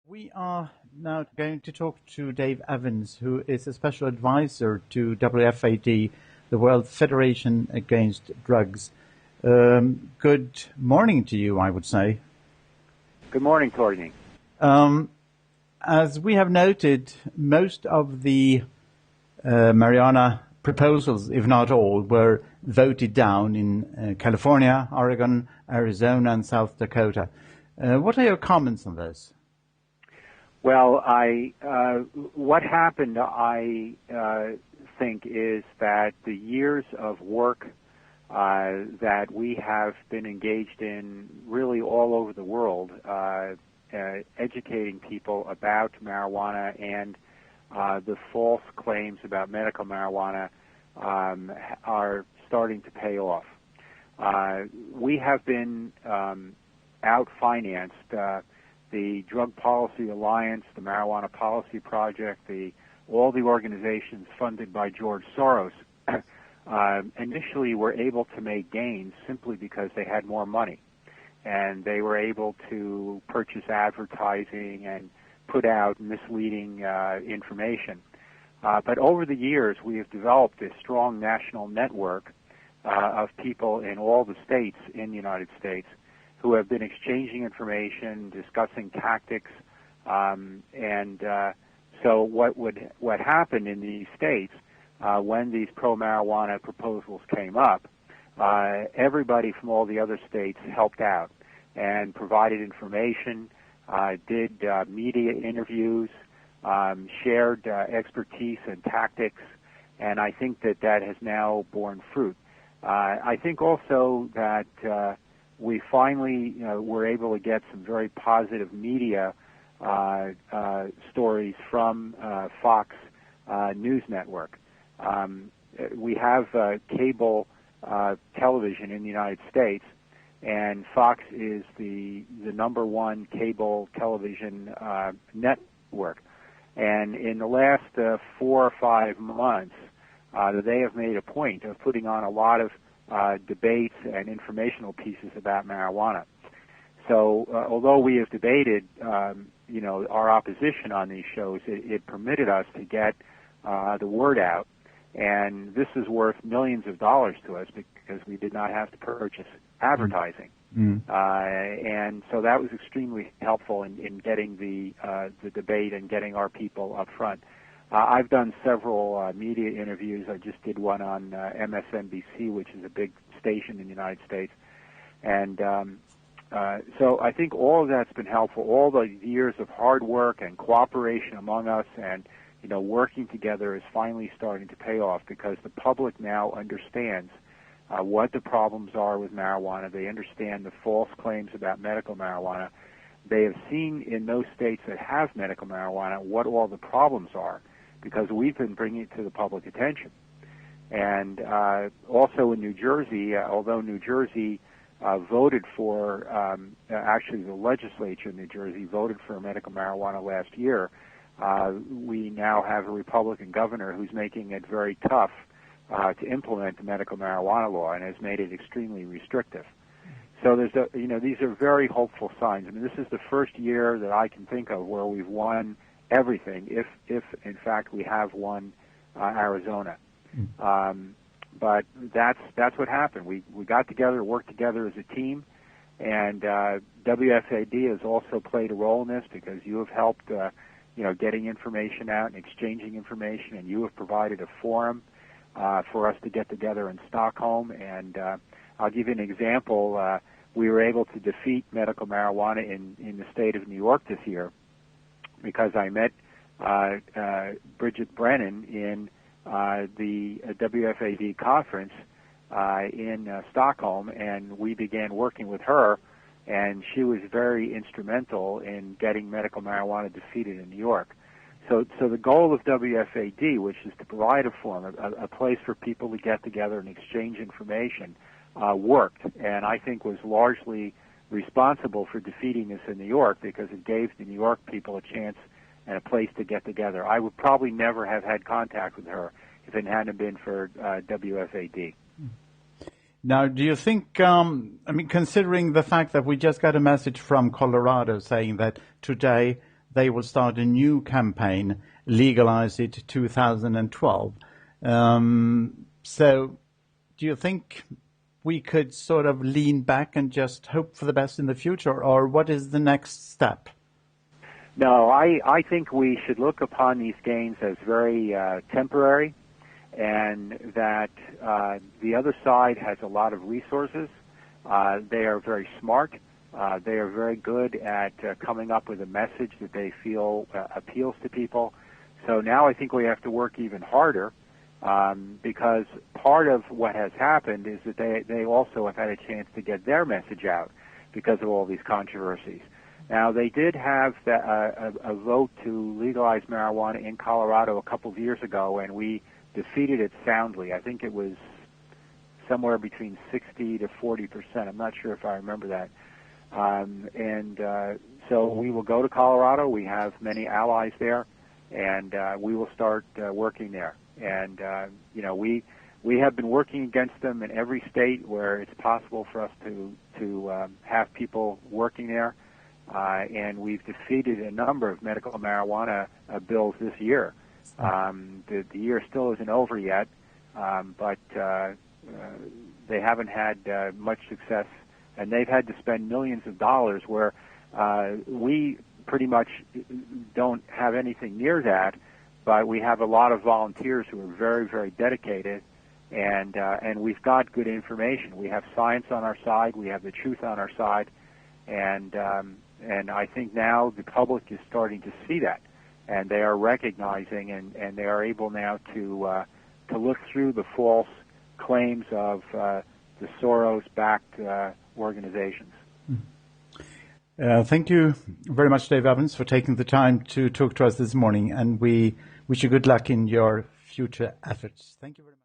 We are now going to talk to Dave Evans, who is a special advisor to WFAD, the World Federation Against Drugs. Good morning to you, I would say. Good morning, Courtney. As we have noted, most of the marijuana proposals, if not all, were voted down in California, Oregon, Arizona, and South Dakota. What are your comments on this? Well, what happened, I think, is that the years of work that we have been engaged in really all over the world, educating people about marijuana and the false claims about medical marijuana are starting to pay off. We have been out-financed. The Drug Policy Alliance, the Marijuana Policy Project, all the organizations funded by George Soros initially were able to make gains simply because they had more money. And they were able to purchase advertising and put out misleading information. But over the years, we have developed a strong national network of people in all the states in the United States who have been exchanging information, discussing tactics, so what happened in these states when these pro-marijuana proposals came up, everybody from all the other states helped out and provided information, did media interviews, shared expertise and tactics, and I think that has now borne fruit. I think also that we finally were able to get some very positive media stories from Fox News Network. We have cable television in the United States, and Fox is the number one cable television network. And in the last 4 or 5 months, they have made a point of putting on a lot of debates and informational pieces about marijuana. So although we have debated, our opposition on these shows, it permitted us to get the word out, and this is worth millions of dollars to us because we did not have to purchase advertising. And so that was extremely helpful in getting the debate and getting our people up front. I've done several media interviews. I just did one on MSNBC, which is a big station in the United States. And so I think all of that's been helpful. All the years of hard work and cooperation among us and, working together is finally starting to pay off because the public now understands what the problems are with marijuana. They understand the false claims about medical marijuana. They have seen in those states that have medical marijuana what all the problems are, because we've been bringing it to the public attention. And also in New Jersey, although New Jersey voted for, actually the legislature in New Jersey voted for medical marijuana last year, we now have a Republican governor who's making it very tough to implement the medical marijuana law and has made it extremely restrictive. So these are very hopeful signs. I mean, this is the first year that I can think of where we've won everything, if in fact we have won Arizona. But that's what happened. We got together, worked together as a team, and WFAD has also played a role in this because you have helped, getting information out and exchanging information, and you have provided a forum for us to get together in Stockholm. And I'll give you an example. We were able to defeat medical marijuana in the state of New York this year because I met Bridget Brennan in the WFAD conference in Stockholm, and we began working with her, and she was very instrumental in getting medical marijuana defeated in New York. So the goal of WFAD, which is to provide a forum, a place for people to get together and exchange information, worked, and I think was largely responsible for defeating us in New York because it gave the New York people a chance and a place to get together. I would probably never have had contact with her if it hadn't been for WFAD. Now, do you think, considering the fact that we just got a message from Colorado saying that today they will start a new campaign, Legalize It 2012. So do you think we could sort of lean back and just hope for the best in the future, or what is the next step? No, I think we should look upon these gains as very temporary, and that the other side has a lot of resources. They are very smart. They are very good at coming up with a message that they feel appeals to people. So now I think we have to work even harder, because part of what has happened is that they also have had a chance to get their message out because of all these controversies. Now, they did have a vote to legalize marijuana in Colorado a couple of years ago, and we defeated it soundly. I think it was somewhere between 60 to 40%. I'm not sure if I remember that. So we will go to Colorado. We have many allies there, and we will start working there. And we have been working against them in every state where it's possible for us to have people working there. And we've defeated a number of medical marijuana bills this year. The year still isn't over yet, but they haven't had much success, and they've had to spend millions of dollars where we pretty much don't have anything near that, but we have a lot of volunteers who are very, very dedicated, and we've got good information. We have science on our side. We have the truth on our side, and I think now the public is starting to see that, and they are recognizing, and they are able now to look through the false claims of the Soros-backed organizations. Thank you very much, Dave Evans, for taking the time to talk to us this morning, and we wish you good luck in your future efforts. Thank you very much.